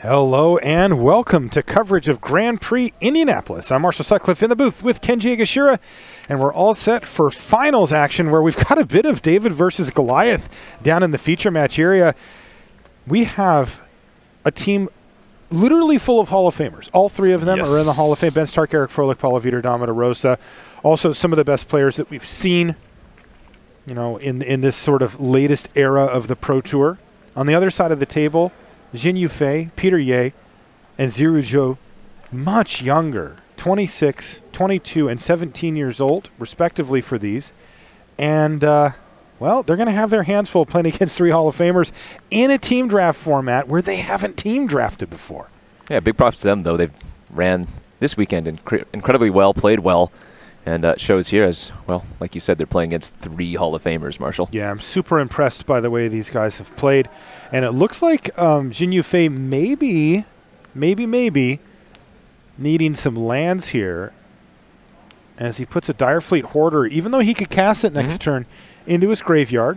Hello and welcome to coverage of Grand Prix Indianapolis. I'm Marshall Sutcliffe in the booth with Kenji Egashira, and we're all set for finals action where we've got a bit of David versus Goliath down in the feature match area. We have a team literally full of Hall of Famers. All three of them are in the Hall of Fame. Ben Stark, Eric Froehlich, Paulo Vitor, Damo, Rosa. Also some of the best players that we've seen, you know, in this sort of latest era of the Pro Tour. On the other side of the table, Xin Fei, Fei-Yeh-Zhou, and Fei-Yeh-Zhou, much younger, 26, 22, and 17 years old, respectively, for these. And, well, they're going to have their hands full playing against three Hall of Famers in a team draft format where they haven't team drafted before. Yeah, big props to them, though. They ran this weekend incredibly well, played well, and it shows here as, well, like you said, they're playing against three Hall of Famers, Marshall. Yeah, I'm super impressed by the way these guys have played. And it looks like Xin Fei maybe needing some lands here as he puts a Direfleet Hoarder, even though he could cast it next turn, into his graveyard.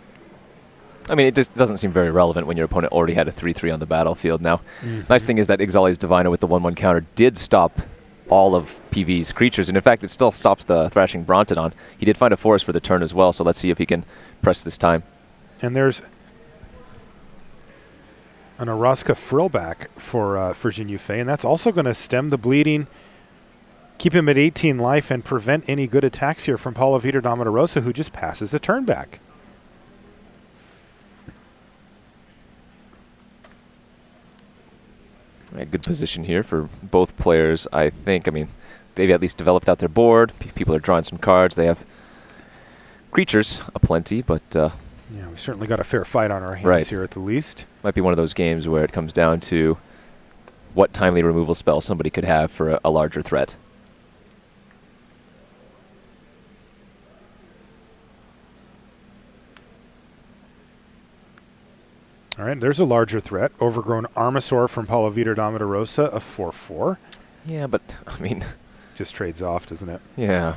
I mean, it just doesn't seem very relevant when your opponent already had a 3-3 on the battlefield. Now, nice thing is that Ixali's Diviner with the 1-1 counter did stop all of PV's creatures, and in fact, it still stops the Thrashing Brontodon. He did find a forest for the turn as well, so let's see if he can press this time. And there's an Rosa-Froehlich-Sta for Xin Fei, and that's also going to stem the bleeding, keep him at 18 life, and prevent any good attacks here from Paulo Vitor, Damo, Rosa, who just passes the turn back. A good position here for both players, I think. I mean, they've at least developed out their board. People are drawing some cards. They have creatures aplenty, but yeah, we've certainly got a fair fight on our hands here at the least. Might be one of those games where it comes down to what timely removal spell somebody could have for a larger threat. All right, there's a larger threat. Overgrown Armasaur from Paulo Vitor, Damo, Rosa, a 4/4. Yeah, but, I mean... just trades off, doesn't it? Yeah.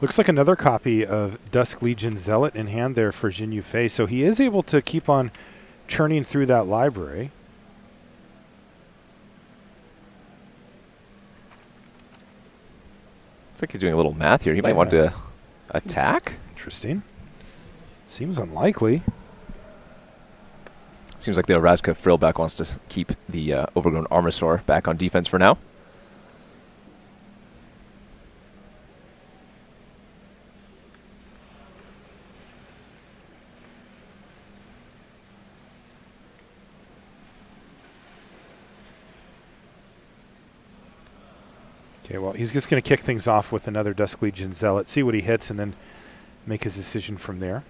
Looks like another copy of Dusk Legion Zealot in hand there for Xin Fei, so he is able to keep on churning through that library. Looks like he's doing a little math here. He might want to attack. Interesting. Seems unlikely. Seems like the Rosa-Froehlich-Sta wants to keep the Overgrown Armasaur back on defense for now. Okay, well, he's just going to kick things off with another Dusk Legion Zealot, see what he hits, and then make his decision from there.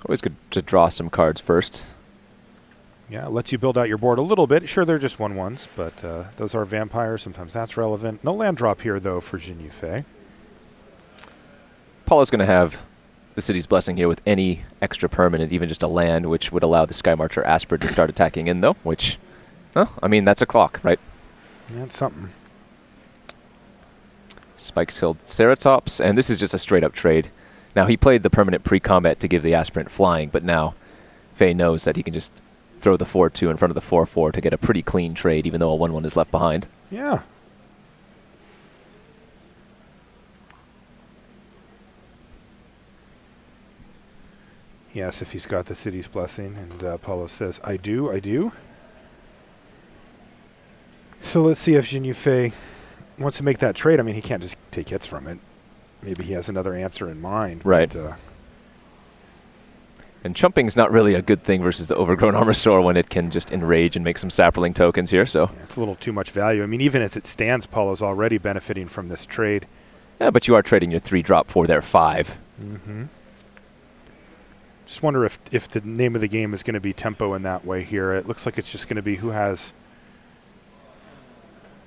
Always good to draw some cards first. Yeah, it lets you build out your board a little bit. Sure, they're just 1/1s, but those are vampires. Sometimes that's relevant. No land drop here, though, for Xin Fei. Paulo's going to have the City's Blessing here with any extra permanent, even just a land, which would allow the Sky Marcher Aspirate to start attacking in, though, which, well, I mean, that's a clock, right? Yeah, it's something. Spike-Tailed Ceratops, and this is just a straight-up trade. Now, he played the permanent pre-combat to give the Aspirant flying, but now Fei knows that he can just throw the 4/2 in front of the 4/4 to get a pretty clean trade, even though a 1/1 is left behind. Yeah. He asks if he's got the City's Blessing, and Paulo says, I do, I do. So let's see if Xin Fei wants to make that trade. I mean, he can't just take hits from it. Maybe he has another answer in mind. Right. And chumping's not really a good thing versus the Overgrown Armasaur when it can just enrage and make some sapling tokens here. So yeah, it's a little too much value. I mean, even as it stands, Paulo's already benefiting from this trade. Yeah, but you are trading your 3-drop for their 5. Just wonder if the name of the game is going to be tempo in that way here. It looks like it's just going to be who has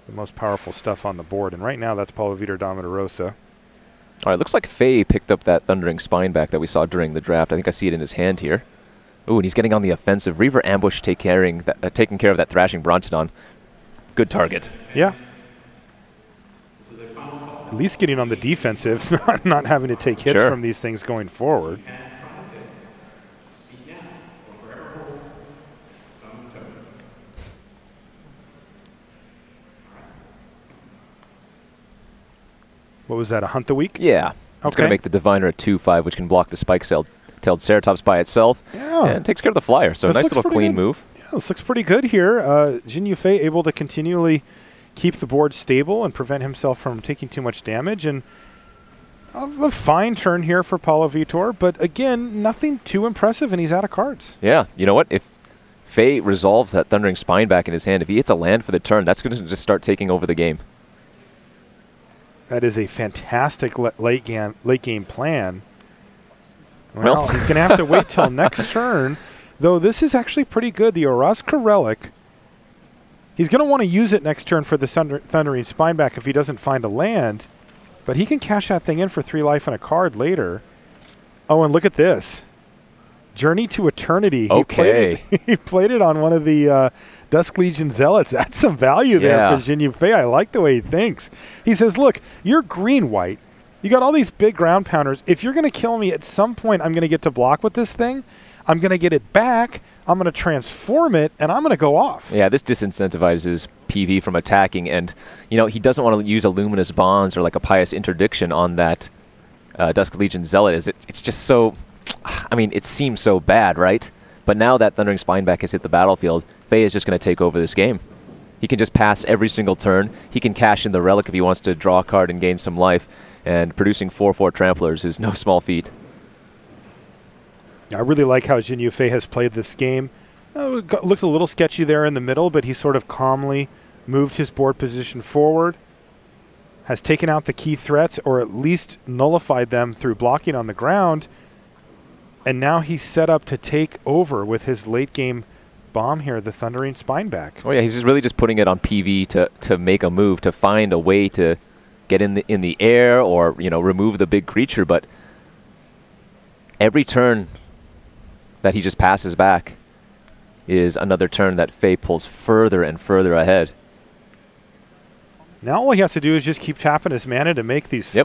the most powerful stuff on the board. And right now, that's Paulo Vitor, Damo, Rosa. All right, looks like Fei picked up that Thundering Spineback that we saw during the draft. I think I see it in his hand here. Ooh, and he's getting on the offensive. Reaver Ambush taking care of that Thrashing Brontodon. Good target. Yeah. At least getting on the defensive, not having to take hits from these things going forward. What was that, a Hunt the Week? Yeah. It's going to make the Diviner a 2/5, which can block the Spike-tailed Ceratops by itself. Yeah. And takes care of the Flyer, so a nice little clean move. Yeah, this looks pretty good here. Jin Yufei able to continually keep the board stable and prevent himself from taking too much damage. And a fine turn here for Paulo Vitor, but again, nothing too impressive, and he's out of cards. Yeah, you know what? If Fei resolves that Thundering Spine back in his hand, if he hits a land for the turn, that's going to just start taking over the game. That is a fantastic late game plan. Well, he's going to have to wait till next turn, though this is actually pretty good. The Orazka Relic, he's going to want to use it next turn for the Thundering Spineback if he doesn't find a land, but he can cash that thing in for 3 life and a card later. Oh, and look at this. Journey to Eternity. Okay. He played it on one of the Dusk Legion Zealots. That's some value there for Jin Yufei. I like the way he thinks. He says, look, you're green-white. You got all these big ground pounders. If you're going to kill me, at some point I'm going to get to block with this thing. I'm going to get it back. I'm going to transform it, and I'm going to go off. Yeah, this disincentivizes PV from attacking, and he doesn't want to use a Luminous Bonds or like a Pious Interdiction on that Dusk Legion Zealot. It's just so, it seems so bad, right? But now that Thundering Spineback has hit the battlefield, Fei is just going to take over this game. He can just pass every single turn. He can cash in the Relic if he wants to draw a card and gain some life. And producing 4/4 Tramplers is no small feat. I really like how Jin Yufei has played this game. Looked a little sketchy there in the middle, but he sort of calmly moved his board position forward, has taken out the key threats, or at least nullified them through blocking on the ground, and now he's set up to take over with his late game bomb here, the Thundering Spineback. Oh yeah, he's just really just putting it on PV to make a move, to find a way to get in the air or remove the big creature. But every turn that he just passes back is another turn that Fei pulls further and further ahead. Now all he has to do is just keep tapping his mana to make these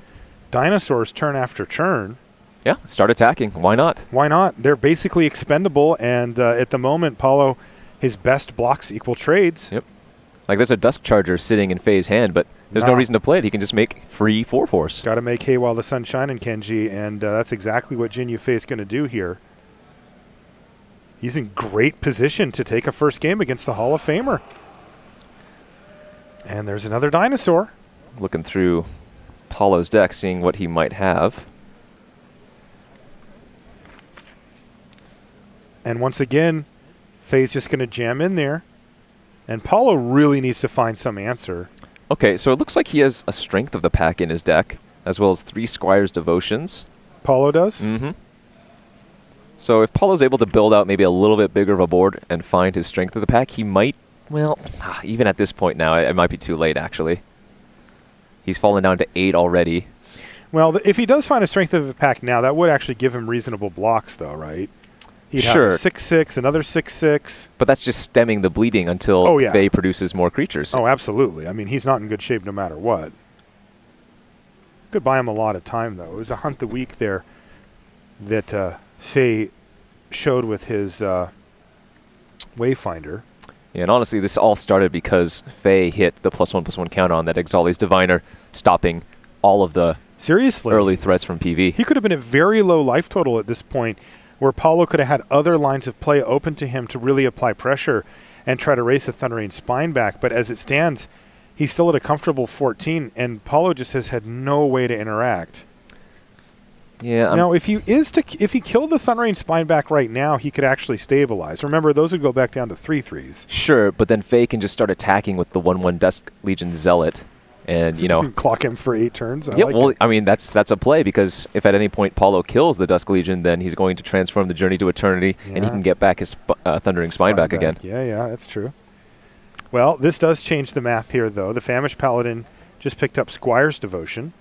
dinosaurs turn after turn. Yeah, start attacking. Why not? Why not? They're basically expendable, and at the moment, Paulo, his best blocks equal trades. Yep. Like there's a Dusk Charger sitting in Fei's hand, but there's no reason to play it. He can just make free 4/4s. Got to make hay while the sun's shining, Kenji, and that's exactly what Jin Yufei is going to do here. He's in great position to take a first game against the Hall of Famer. And there's another dinosaur. Looking through Paulo's deck, seeing what he might have. And once again, Fei's just going to jam in there. And Paulo really needs to find some answer. Okay, so it looks like he has a Strength of the Pack in his deck, as well as 3 Squire's Devotions. Paulo does? Mm-hmm. So if Paulo's able to build out maybe a little bit bigger of a board and find his Strength of the Pack, he might, well, even at this point now, it might be too late, actually. He's fallen down to 8 already. Well, if he does find a Strength of the Pack now, that would actually give him reasonable blocks, though, right? He'd have a 6/6, another 6/6. But that's just stemming the bleeding until Fei produces more creatures. Oh, absolutely. I mean, he's not in good shape no matter what. Could buy him a lot of time, though. It was a Hunt the Week there that Fei showed with his Wayfinder. Yeah, and honestly, this all started because Fei hit the +1/+1 counter on that Exali's Diviner, stopping all of the early threats from PV. He could have been at very low life total at this point, where Paulo could have had other lines of play open to him to really apply pressure and try to race a Thundering Spineback. But as it stands, he's still at a comfortable 14, and Paulo just has had no way to interact. Yeah. Now, if he killed the Thundering Spineback right now, he could actually stabilize. Remember, those would go back down to 3/3s. Sure, but then Fei can just start attacking with the 1/1 Dusk Legion Zealot. And, clock him for 8 turns. I mean, that's a play, because if at any point Paulo kills the Dusk Legion, then he's going to transform the Journey to Eternity, and he can get back his Thundering Spineback again. Yeah, that's true. Well, this does change the math here, though. The Famished Paladin just picked up Squire's Devotion,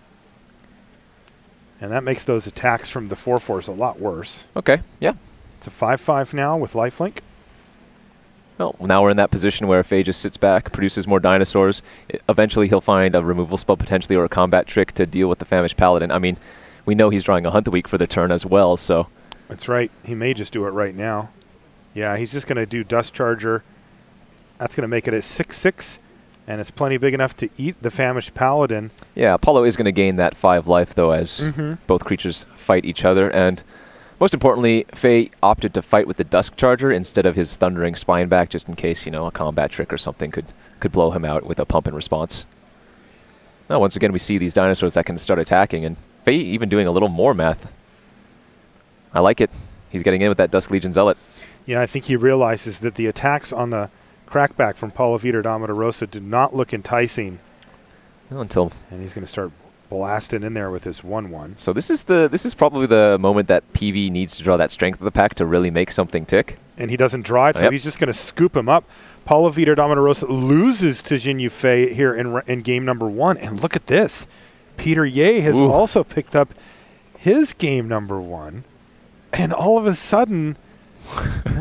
and that makes those attacks from the 4/4s a lot worse. Okay, yeah. It's a 5/5 now with lifelink. Well, now we're in that position where Fei just sits back, produces more dinosaurs. Eventually he'll find a removal spell potentially or a combat trick to deal with the famished paladin. I mean, we know he's drawing a Hunt the Week for the turn as well, so... That's right. He may just do it right now. Yeah, he's just going to do Dust Charger. That's going to make it a 6/6, and it's plenty big enough to eat the famished paladin. Yeah, Apollo is going to gain that 5 life, though, as both creatures fight each other. And most importantly, Fei opted to fight with the Dusk Charger instead of his Thundering Spineback, just in case, you know, a combat trick or something could blow him out with a pump in response. Now, once again, we see these dinosaurs that can start attacking, and Fei even doing a little more math. I like it. He's getting in with that Dusk Legion Zealot. Yeah, I think he realizes that the attacks on the crackback from Paulo Vitor Damo Rosa did not look enticing. Well, until... And he's going to start blasting in there with his 1/1. So this is probably the moment that PV needs to draw that strength of the pack to really make something tick. And he doesn't draw it, so he's just going to scoop him up. Paulo Vitor Damo Rosa loses to Jinyu Fei here in game number 1. And look at this. Peter Ye has also picked up his game number 1. And all of a sudden,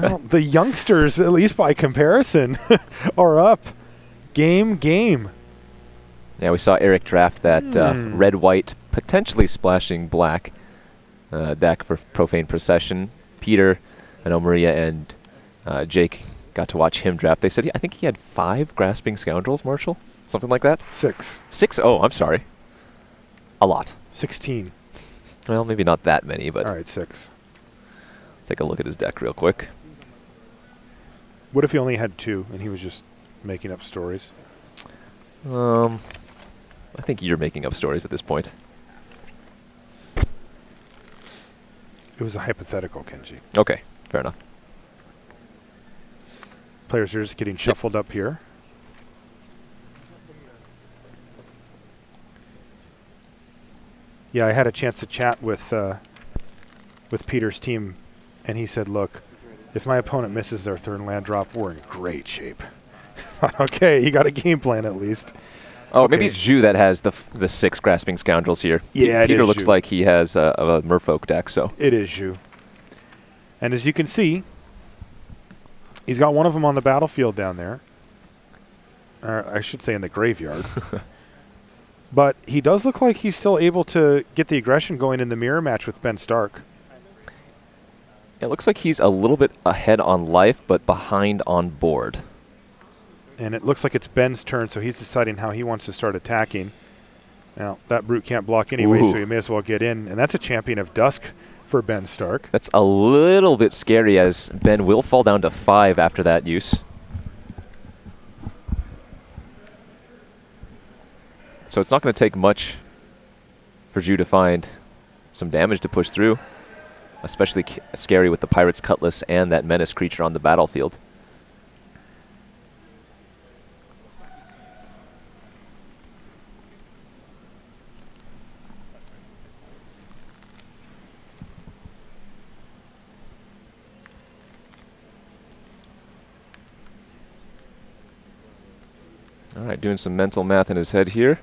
well, the youngsters, at least by comparison, are up. Game. Yeah, we saw Eric draft that red-white, potentially splashing black deck for Profane Procession. Peter, I know Maria and Jake got to watch him draft. They said, I think he had 5 Grasping Scoundrels, Marshall? Something like that? 6. 6? Oh, I'm sorry. A lot. 16. Well, maybe not that many, but... All right, 6. Take a look at his deck real quick. What if he only had 2 and he was just making up stories? I think you're making up stories at this point. It was a hypothetical, Kenji. Okay, fair enough. Players are just getting shuffled up here. Yeah, I had a chance to chat with Peter's team, and he said, look, if my opponent misses their 3rd land drop, we're in great shape. Okay, you got a game plan at least. Oh, maybe it's Zhou that has the 6 Grasping Scoundrels here. Yeah, Peter looks Zhou. like he has a Merfolk deck, so. It is Zhou. And as you can see, he's got one of them on the battlefield down there. Or I should say in the graveyard. But he does look like he's still able to get the aggression going in the mirror match with Ben Stark. It looks like he's a little bit ahead on life, but behind on board. And it looks like it's Ben's turn, so he's deciding how he wants to start attacking. Now, that brute can't block anyway, so he may as well get in. And that's a Champion of Dusk for Ben Stark. That's a little bit scary, as Ben will fall down to 5 after that use. So it's not going to take much for Zhou to find some damage to push through. Especially scary with the Pirate's Cutlass and that Menace creature on the battlefield. All right, doing some mental math in his head here.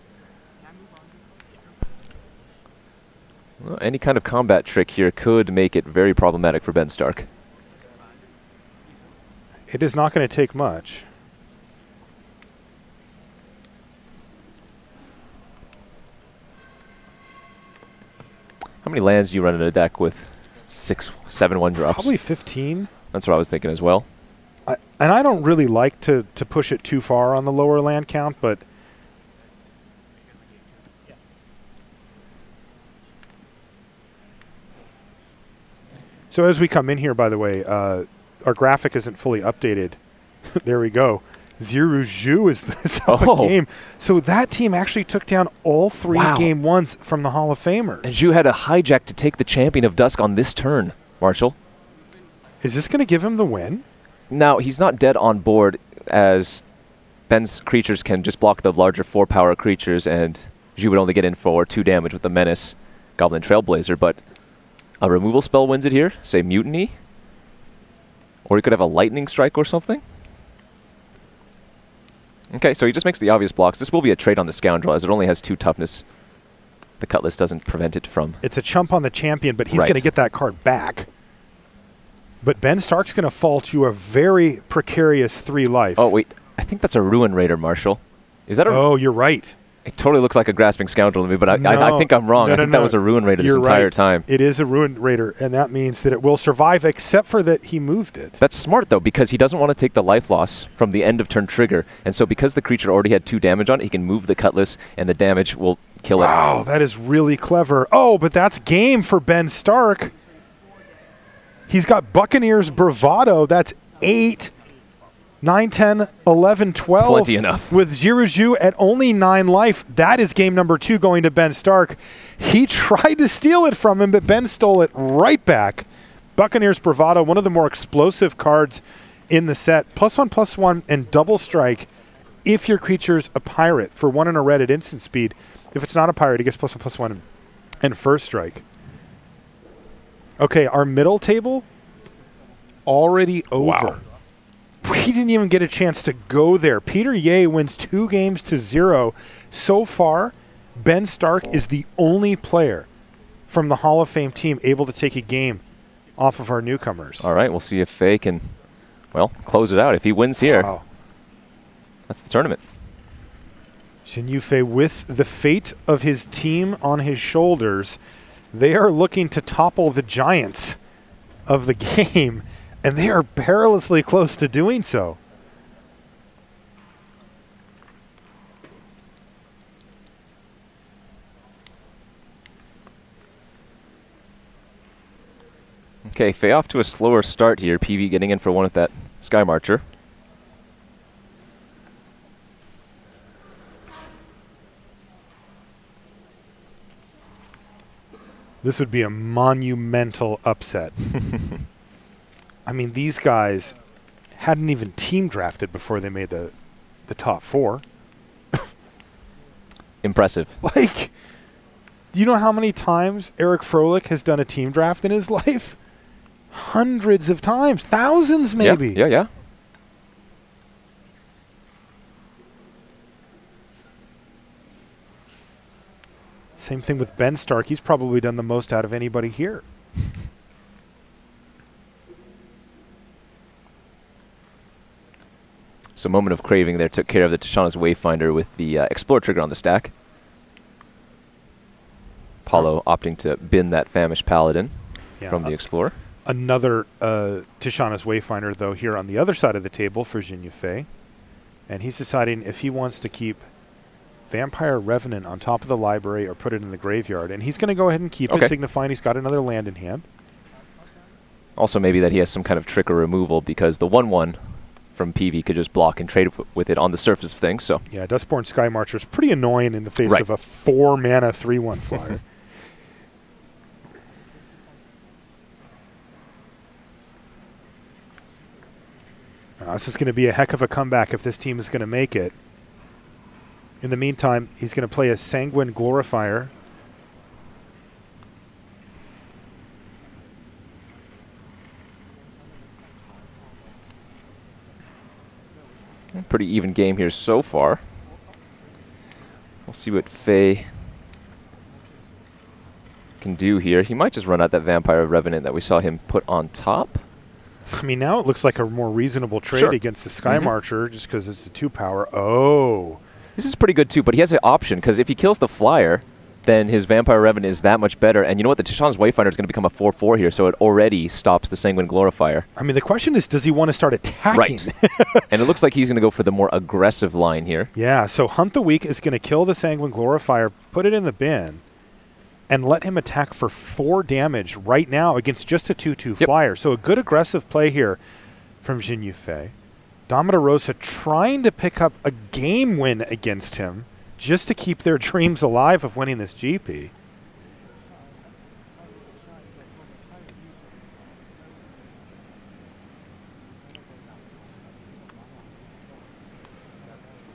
Well, any kind of combat trick here could make it very problematic for Ben Stark. It is not going to take much. How many lands do you run in a deck with 6, 7 1-drops? Probably 15. That's what I was thinking as well. And I don't really like to push it too far on the lower land count, but... So as we come in here, by the way, our graphic isn't fully updated. There we go. Zhou is the game. So that team actually took down all 3 game 1s from the Hall of Famers. And Zhou had a hijack to take the Champion of Dusk on this turn, Marshall. Is this going to give him the win? Now, he's not dead on board, as Ben's creatures can just block the larger 4-power creatures, and Zhou would only get in for 2 damage with the Menace Goblin Trailblazer, but a removal spell wins it here, say Mutiny. Or he could have a Lightning Strike or something. Okay, so he just makes the obvious blocks. This will be a trade on the Scoundrel, as it only has 2 toughness. The Cutlass doesn't prevent it from... It's a chump on the Champion, but he's going to get that card back. But Ben Stark's going to fall to a very precarious 3 life. Oh, wait. I think that's a Ruin Raider, Marshall. Is that a... Oh, you're right. It totally looks like a Grasping Scoundrel to me, but I think I'm wrong. No, I think that was a Ruin Raider this entire time. It is a Ruin Raider, and that means that it will survive, except for that he moved it. That's smart, though, because he doesn't want to take the life loss from the end of turn trigger. And so because the creature already had 2 damage on it, he can move the Cutlass, and the damage will kill it. Wow, that is really clever. Oh, but that's game for Ben Stark. He's got Buccaneers Bravado. That's 8, 9, 10, 11, 12. Plenty enough. With Fei-Yeh-Zhou at only 9 life. That is game number 2 going to Ben Stark. He tried to steal it from him, but Ben stole it right back. Buccaneers Bravado, one of the more explosive cards in the set. +1/+1 and double strike if your creature's a pirate for 1 and a red at instant speed. If it's not a pirate, he gets +1/+1 and first strike. Okay, our middle table already over. Wow. We didn't even get a chance to go there. Peter Yeh wins 2 games to 0. So far, Ben Stark is the only player from the Hall of Fame team able to take a game off of our newcomers. All right, we'll see if Fei can, well, close it out. If he wins here, wow. That's the tournament. Xinyu Fei, with the fate of his team on his shoulders, they are looking to topple the giants of the game, and they are perilously close to doing so. Okay, Fei off to a slower start here. PV getting in for one with that Sky Marcher. This would be a monumental upset. I mean, these guys hadn't even team drafted before they made the top 4. Impressive. Like, do you know how many times Eric Froehlich has done a team draft in his life? Hundreds of times. Thousands, maybe. Yeah. Same thing with Ben Stark. He's probably done the most out of anybody here. So Moment of Craving there took care of the Tishana's Wayfinder with the Explore trigger on the stack. Paulo opting to bin that Famished Paladin from the Explorer. Another Tishana's Wayfinder, though, here on the other side of the table for Xinyu Fei. And he's deciding if he wants to keep Vampire Revenant on top of the library or put it in the graveyard. And he's going to go ahead and keep it, signifying he's got another land in hand. Also maybe that he has some kind of trick or removal because the 1/1 from PV could just block and trade with it on the surface of things. So yeah, Dustborn Sky Marcher is pretty annoying in the face of a 4-mana 3/1 flyer. This is going to be a heck of a comeback if this team is going to make it. In the meantime, he's going to play a Sanguine Glorifier. Pretty even game here so far. We'll see what Fei can do here. He might just run out that Vampire Revenant that we saw him put on top. I mean, now it looks like a more reasonable trade against the Sky Marcher just because it's a 2-power. Oh. This is pretty good, too, but he has an option because if he kills the flyer, then his Vampire Revenant is that much better. And you know what? The Tishana's Wayfinder is going to become a 4/4 here, so it already stops the Sanguine Glorifier. I mean, the question is, does he want to start attacking? Right. And it looks like he's going to go for the more aggressive line here. Yeah, so Hunt the Weak is going to kill the Sanguine Glorifier, put it in the bin, and let him attack for 4 damage right now against just a 2/2 flyer. So a good aggressive play here from Xinyu Fei. Rosa trying to pick up a game win against him just to keep their dreams alive of winning this GP.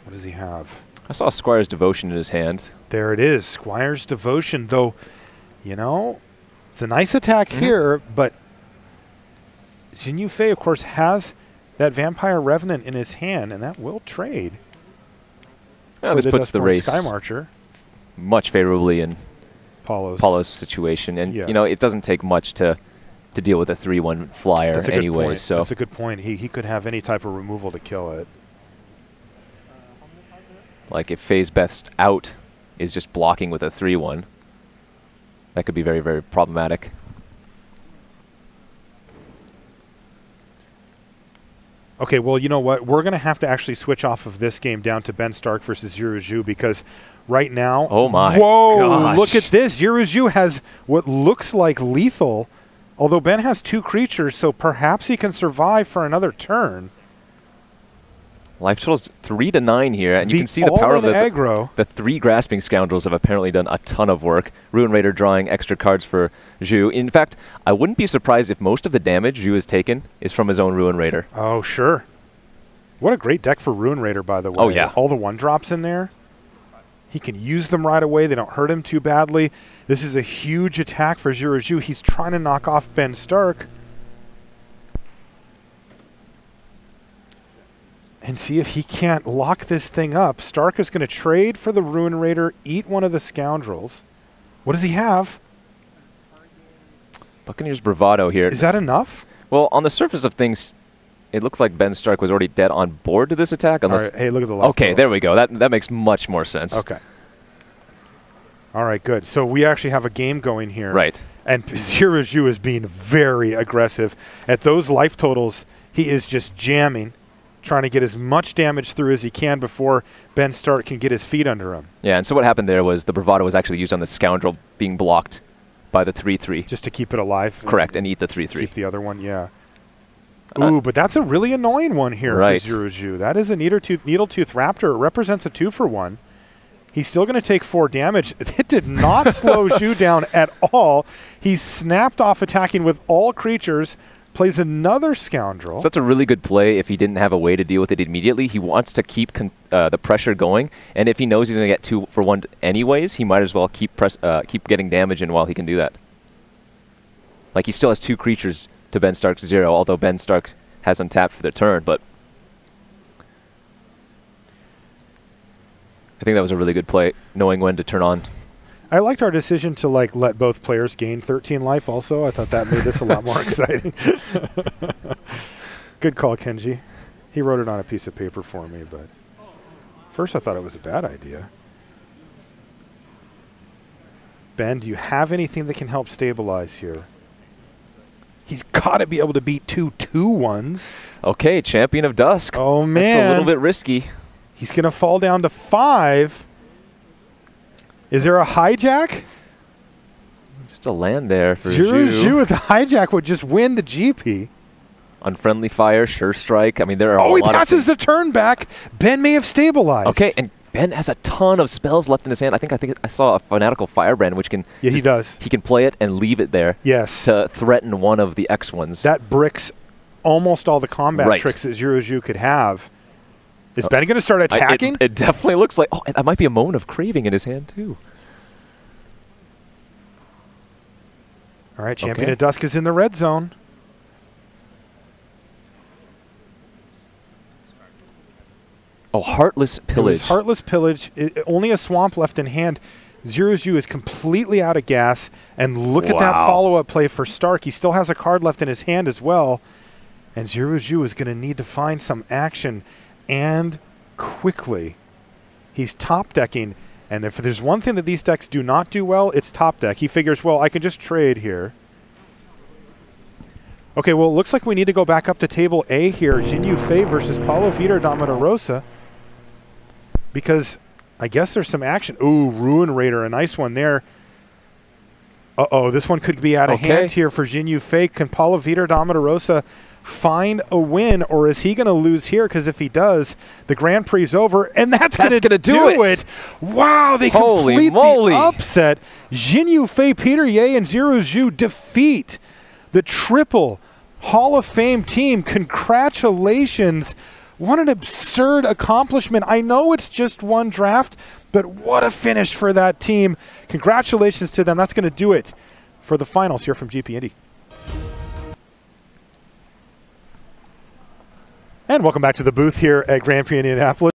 What does he have? I saw Squire's Devotion in his hand. There it is, Squire's Devotion, though, you know, it's a nice attack here, but Xinyu Fei, of course, has that Vampire Revenant in his hand, and that will trade. Yeah, this puts the race Sky Marcher much favorably in Paulo's situation, and you know, it doesn't take much to to deal with a 3-1 flyer anyway. So that's a good point. He could have any type of removal to kill it. Like if Fei's best out is just blocking with a 3-1, that could be very, very problematic. Okay, well, you know what? We're going to have to actually switch off of this game down to Ben Stark versus Zhu because right now... Oh, my Whoa! gosh. Look at this. Zhu has what looks like lethal, although Ben has 2 creatures, so perhaps he can survive for another turn. Life total's 3-9 here, and you can see the power of the 3 Grasping Scoundrels have apparently done a ton of work. Ruin Raider drawing extra cards for Zhu. In fact, I wouldn't be surprised if most of the damage Zhu has taken is from his own Ruin Raider. Oh, sure. What a great deck for Ruin Raider, by the way. Oh, yeah. All the 1-drops in there. He can use them right away. They don't hurt him too badly. This is a huge attack for Zhu. He's trying to knock off Ben Stark. And see if he can't lock this thing up. Stark is going to trade for the Ruin Raider, eat one of the Scoundrels. What does he have? Buccaneers Bravado here. Is that enough? Well, on the surface of things, it looks like Ben Stark was already dead on board to this attack. All right, hey, look at the left. Okay, there we go. That makes much more sense. Okay. All right, good. So we actually have a game going here. Right. And Zhu is being very aggressive. At those life totals, he is just jamming, trying to get as much damage through as he can before Ben Stark can get his feet under him. Yeah, and so what happened there was the Bravado was actually used on the Scoundrel being blocked by the 3-3. Just to keep it alive. Correct, and eat the 3-3. Keep the other one, yeah. Ooh, but that's a really annoying one here for Zhu. That is a Needletooth Raptor. It represents a 2-for-1. He's still going to take 4 damage. It did not slow Zhu down at all. He snapped off attacking with all creatures, plays another Scoundrel. So that's a really good play if he didn't have a way to deal with it immediately. He wants to keep the pressure going, and if he knows he's going to get 2-for-1 anyways, he might as well keep getting damage in while he can do that. Like, he still has 2 creatures to Ben Stark's 0, although Ben Stark has untapped for the turn, but I think that was a really good play, knowing when to turn on. I liked our decision to let both players gain 13 life also. I thought that made this a lot more exciting. Good call, Kenji. He wrote it on a piece of paper for me, but first I thought it was a bad idea. Ben, do you have anything that can help stabilize here? He's got to be able to beat 2 2-1s. Okay, Champion of Dusk. Oh, man. That's a little bit risky. He's going to fall down to 5. Is there a hijack? Just a land there for Zhu. Zhu with the hijack would just win the GP. Unfriendly Fire, Sure Strike. I mean, there are a lot of he passes the turn back. Ben may have stabilized. Okay, and Ben has a ton of spells left in his hand. I think I saw a Fanatical Firebrand, which can... Yeah, he does. He can play it and leave it there. Yes. To threaten one of the X ones. That bricks almost all the combat tricks that Zhu could have. Is Ben going to start attacking? It definitely looks like... Oh, that might be a Moan of Craving in his hand, too. All right, Champion of Dusk is in the red zone. Oh, Heartless Pillage. Heartless Pillage. Only a swamp left in hand. Zhu is completely out of gas. And look at that follow-up play for Stark. He still has a card left in his hand as well. And Zhu is going to need to find some action. And quickly. He's top decking. And if there's one thing that these decks do not do well, it's top deck. He figures, well, I can just trade here. Okay, well, it looks like we need to go back up to table A here. Jinyu Fei versus Paulo Vitor Domino Rosa. Because I guess there's some action. Ooh, Ruin Raider, a nice one there. Uh-oh, this one could be out of hand here for Jinyu Fei. Can Paulo Vitor Domino Rosa find a win, or is he going to lose here? Because if he does, the Grand Prix is over, and that's going to do it. Wow, they complete the upset. Jinyu Fei, Fei-Yeh-Zhou, and Zhu defeat the triple Hall of Fame team. Congratulations. What an absurd accomplishment. I know it's just one draft, but what a finish for that team. Congratulations to them. That's going to do it for the finals here from GP Indy. And welcome back to the booth here at Grand Prix Indianapolis.